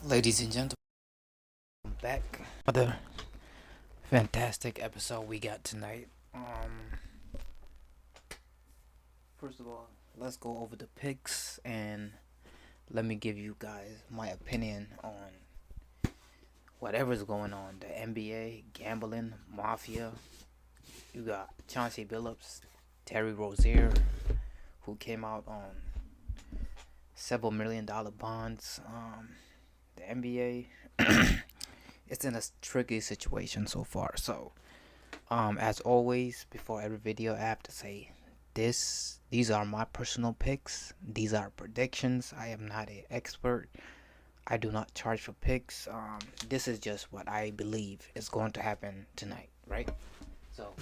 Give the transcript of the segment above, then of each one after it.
Ladies and gentlemen, welcome back. Another fantastic episode we got tonight. First of all, let's go over the picks and let me give you guys my opinion on whatever's going on. The NBA, gambling, mafia. You got Chauncey Billups, Terry Rozier, who came out on several $1 million bonds. The NBA. It's in a tricky situation so far. So, as always, before every video, I have to say these are my personal picks. These are predictions. I am not an expert. I do not charge for picks. This is just what I believe is going to happen tonight, right? So,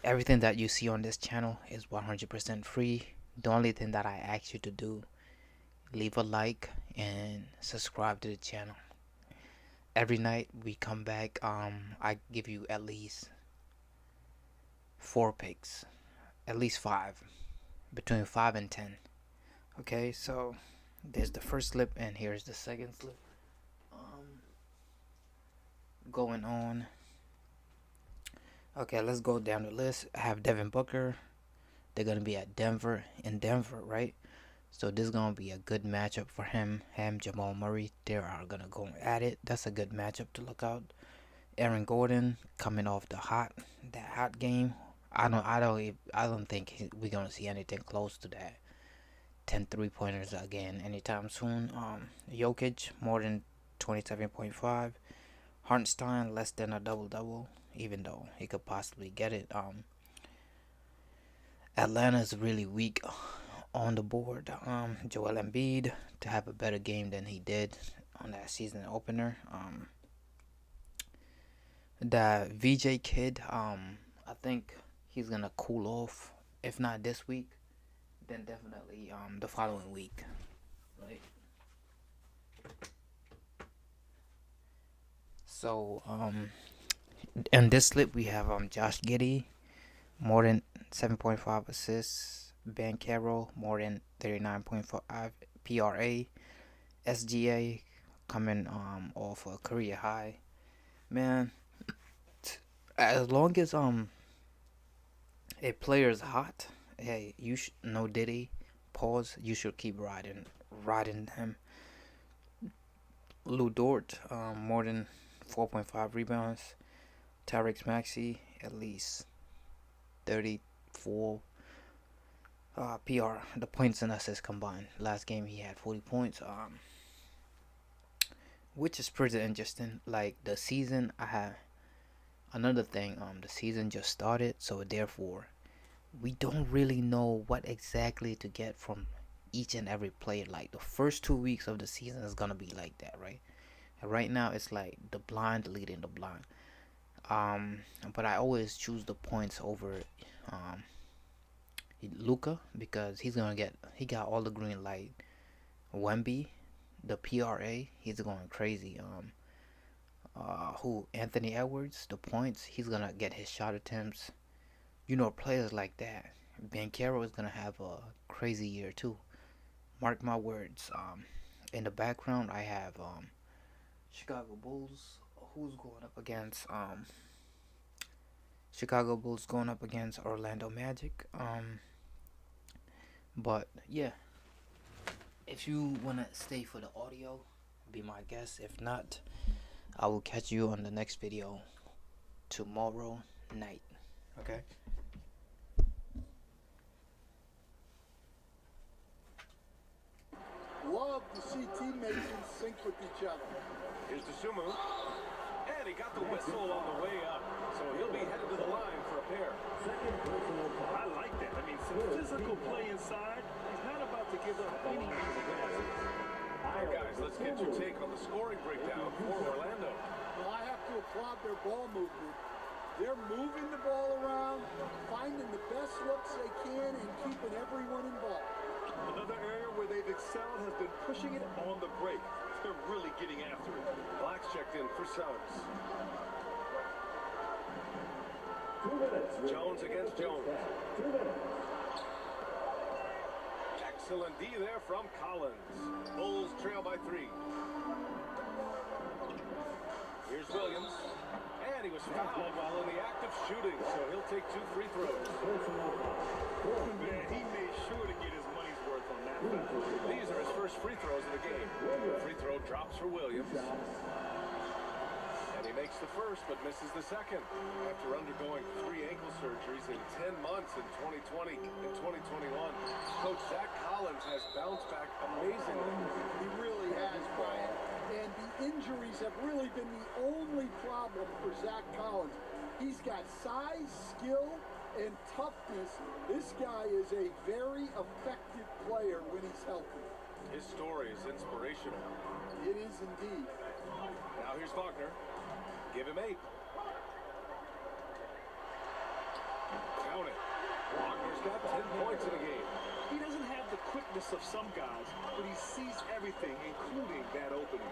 everything that you see on this channel is 100% free. The only thing that I ask you to do, leave a like and subscribe to the channel. Every night we come back, I give you at least 4 picks, at least 5, between 5 and 10. Okay, so there's the first slip and here's the second slip. Going on. Okay, let's go down the list. I have Devin Booker. They're gonna be at Denver, right? So this is gonna be a good matchup for him. Jamal Murray, they are gonna go at it. That's a good matchup to look out. Aaron Gordon coming off that hot game. I don't think we're gonna see anything close to that 10 3-pointers again anytime soon. Jokic more than 27.5. Hartenstein less than a double, even though he could possibly get it. Atlanta's really weak on the board. Joel Embiid to have a better game than he did on that season opener. The VJ kid, I think he's gonna cool off. If not this week, then definitely the following week, right? So in this slip we have Josh Giddey, more than 7.5 assists. Ben Carroll more than 39.5 PRA. SGA coming off a career high. Man, as long as a player's hot, hey, no Diddy, pause. You should keep riding him. Lou Dort, more than 4.5 rebounds. Tyrese Maxey, at least 34 PR. The points and assists combined. Last game he had 40 points. Which is pretty interesting. Like the season, I have another thing. The season just started, so therefore we don't really know what exactly to get from each and every player. Like the first 2 weeks of the season is gonna be like that, right? And right now it's like the blind leading the blind. But I always choose the points over Luka because he got all the green light. Wemby, the PRA, he's going crazy. Anthony Edwards, the points, he's gonna get his shot attempts. Players like that. Ben Carroll is gonna have a crazy year too. Mark my words. In the background, I have Chicago Bulls. Who's going up against Chicago Bulls going up against Orlando Magic. But yeah, if you wanna stay for the audio, be my guest. If not, I will catch you on the next video tomorrow night. Okay. Love to see teammates in sync with each other. Here's the Sumu. And he got the whistle on the way up. So he'll be headed to the line for a pair. Second personal foul. I like that. I mean, some physical play inside. He's not about to give up any easy passes. All right, guys, let's get your take on the scoring breakdown for Orlando. Well, I have to applaud their ball movement. They're moving the ball around, finding the best looks they can, and keeping everyone involved. Another area where they've excelled has been pushing it on the break. They're really getting after it. Black's checked in for Sellers. 2 minutes. Jones against Jones. 2 minutes. Jackson Excellent D there from Collins. Bulls trail by 3. Here's Williams. And he was fouled while in the act of shooting, so he'll take 2 free throws. Man, he made sure to get his money's worth on that foul. These are his first free throws of the game. Free throw drops for Williams. And he makes the first, but misses the second. After undergoing 3 ankle surgeries in 10 months in 2020 and 2021, Coach Zach Collins has bounced back amazingly. He really has, Brian. And the injuries have really been the only problem for Zach Collins. He's got size, skill, and toughness. This guy is a very effective player when he's healthy. His story is inspirational. It is indeed. Now here's Wagner. Give him 8. Count it. Wagner's got 10 points in the game. He doesn't have the quickness of some guys, but he sees everything, including that opening.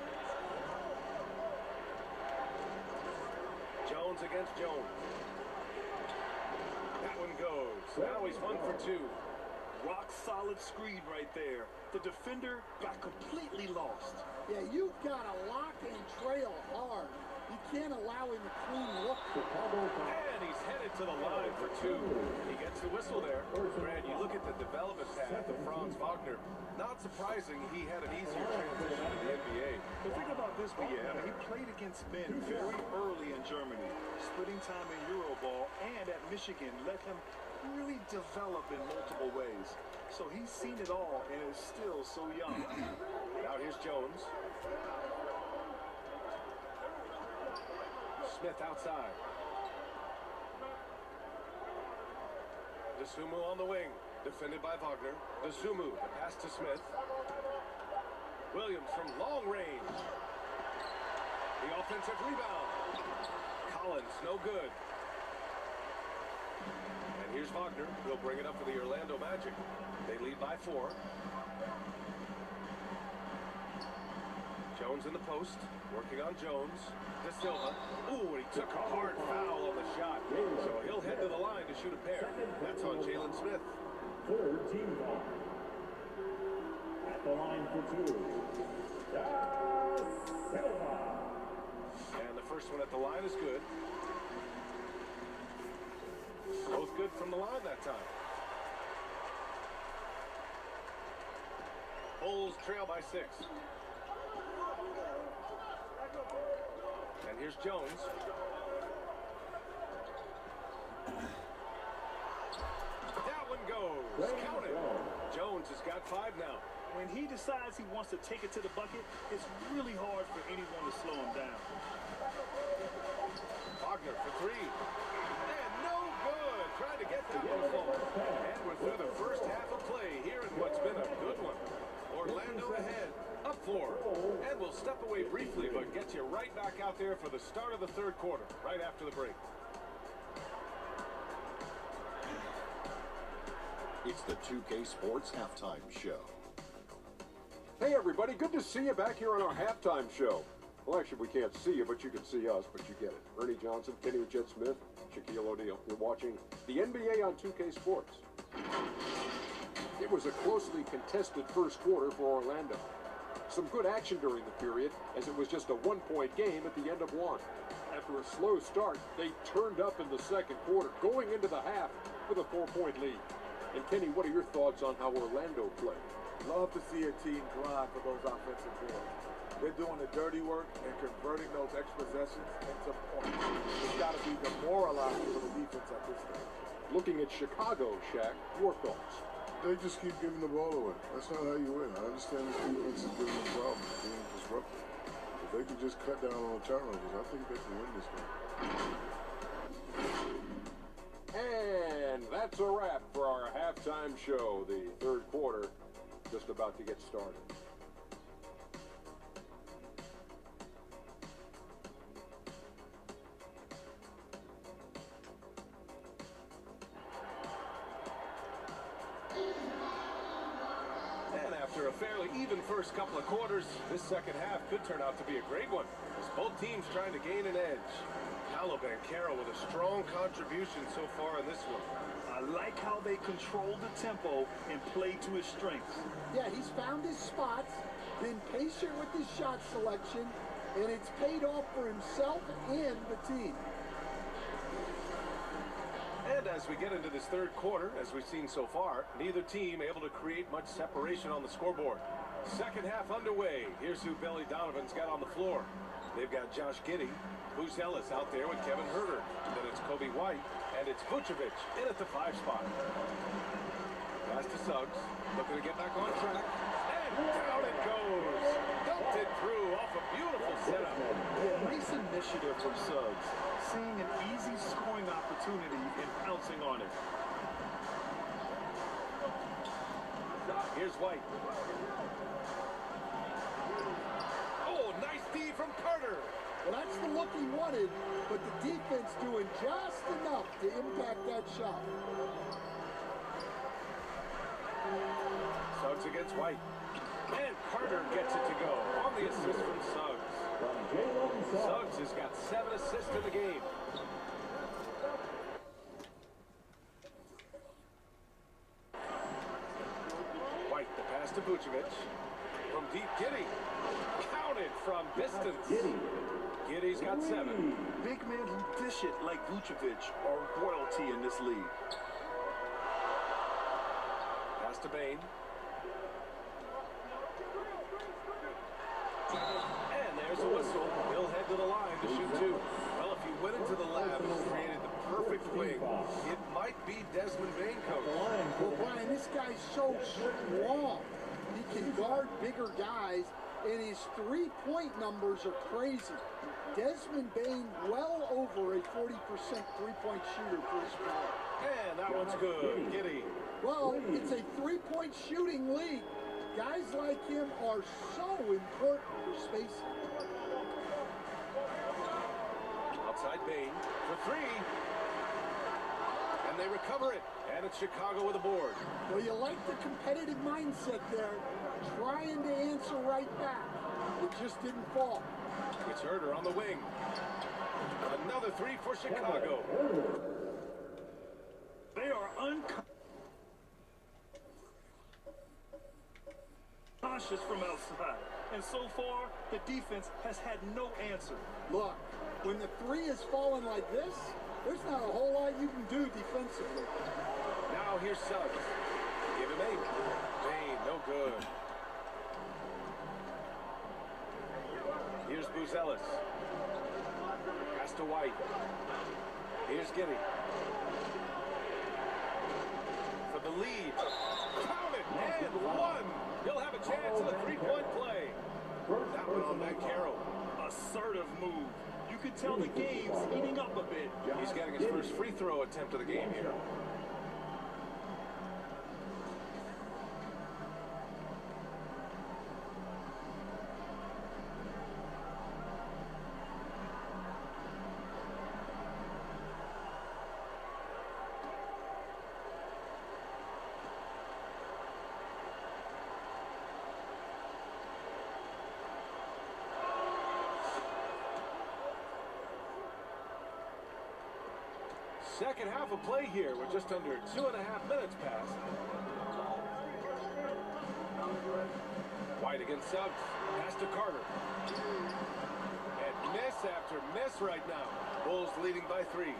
Jones against Jones. That one goes. Now he's 1 for 2. Rock solid screen right there. The defender got completely lost. Yeah, you've got to lock and trail hard. You can't allow him a clean look. And he's headed to the line for 2. He gets the whistle there. Brad, you look at the development path of Franz Wagner. Not surprising he had an easier transition to the NBA. The thing about this, BM, he played against men very early in Germany, splitting time in Euroball, and at Michigan let him really develop in multiple ways. So he's seen it all and is still so young. Now here's Jones. Smith outside. DeSumo on the wing. Defended by Wagner. DeSumo, the pass to Smith. Williams from long range. The offensive rebound. Collins, no good. And here's Wagner. He'll bring it up for the Orlando Magic. They lead by 4. Jones in the post. Working on Jones. De Silva. Ooh, and he took a hard foul on the shot. So he'll head to the line to shoot a pair. That's on Jalen Smith. Third team foul. At the line for 2. Silva. And the first one at the line is good. Both good from the line that time. Bulls trail by 6. And here's Jones. That one goes. Count it. Jones has got 5 now. When he decides he wants to take it to the bucket, it's really hard for anyone to slow him down. Wagner for 3. And no good. Trying to get that one full. And we're through the first half of play here in what's been a good one. Orlando ahead. Up 4. And we'll step away briefly, but get you right back out there for the start of the 3rd quarter, right after the break. It's the 2K Sports Halftime Show. Hey everybody, good to see you back here on our halftime show. Well, actually, we can't see you, but you can see us, but you get it. Ernie Johnson, Kenny and Jet Smith, Shaquille O'Neal. You're watching the NBA on 2K Sports. It was a closely contested first quarter for Orlando. Some good action during the period, as it was just a one-point game at the end of 1. After a slow start, they turned up in the second quarter, going into the half with a 4-point lead. And Kenny, what are your thoughts on how Orlando played? Love to see a team grind for those offensive boards. They're doing the dirty work and converting those extra possessions into points. It's got to be demoralizing for the defense at this stage. Looking at Chicago, Shaq, your thoughts? They just keep giving the ball away. That's not how you win. I understand this defense is giving them problems, being disruptive. If they could just cut down on the turnovers, I think they can win this game. And that's a wrap for our halftime show. The 3rd quarter just about to get started. And after a fairly even first couple of quarters, this second half could turn out to be a great one, as both teams trying to gain an edge. Paolo Banchero with a strong contribution so far in this one. I like how they control the tempo and play to his strengths. Yeah, he's found his spots, been patient with his shot selection, and it's paid off for himself and the team. And as we get into this third quarter, as we've seen so far, neither team able to create much separation on the scoreboard. Second half underway. Here's who Billy Donovan's got on the floor. They've got Josh Giddey, Bruce Ellis out there with Kevin Herter. Then it's Kobe White, and it's Vucevic in at the 5 spot. Pass to Suggs, looking to get back on track. And down it goes. Dumped it through off a beautiful setup. Nice initiative from Suggs, seeing an easy scoring opportunity and pouncing on it. Here's White. Oh, nice D from Carter. Well, that's the look he wanted, but the defense doing just enough to impact that shot. Suggs against White. And Carter gets it to go on the assist from Suggs. Suggs has got 7 assists in the game. White, the pass to Vucevic. From deep, Giddey. Counted from distance. Giddey's got 7. Big men who dish it like Vucevic are royalty in this league. Pass to Bane. And there's a whistle. He'll head to the line to shoot 2. Well, if he went into the lab and created the perfect wing, it might be Desmond Bane, coach. Well, Brian, this guy's so strong. He can guard bigger guys, and his three-point numbers are crazy. Desmond Bane well over a 40% three-point shooter for his career. And that one's good. Giddey. Well, it's a three-point shooting league. Guys like him are so important for spacing. Outside Bane for 3. And they recover it. And it's Chicago with a board. Well, you like the competitive mindset there, trying to answer right back. It just didn't fall. It's Herter on the wing. Another 3 for Chicago. They are unconscious from outside. And so far, the defense has had no answer. Look, when the 3 is falling like this, there's not a whole lot you can do defensively. Now here's Suggs. Give him 8. Bane, no good. Here's Bruce Ellis. Pass to White. Here's Giddey. For the lead. Count it! And 1! He'll have a chance in a 3-point play. That one on Mancaro. Assertive move. You can tell the game's heating up a bit. He's getting his first free throw attempt of the game here. Second half of play here with just under 2.5 minutes passed. White against Suggs. Pass to Carter. And miss after miss right now. Bulls leading by 3.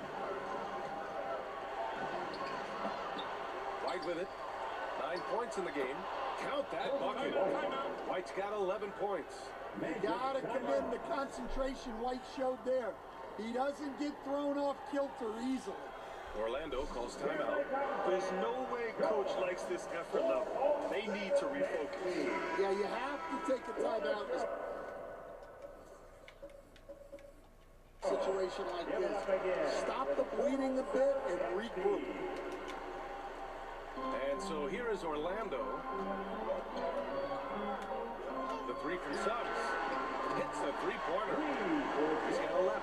White with it. 9 points in the game. Count that bucket. White's got 11 points. You gotta commend the concentration White showed there. He doesn't get thrown off kilter easily. Orlando calls timeout. There's no way coach likes this effort level. They need to refocus. Yeah, you have to take a timeout. Situation like this. Stop the bleeding a bit and regroup. And so here is Orlando. The 3 from Suggs. Hits the 3-pointer. He's got 11.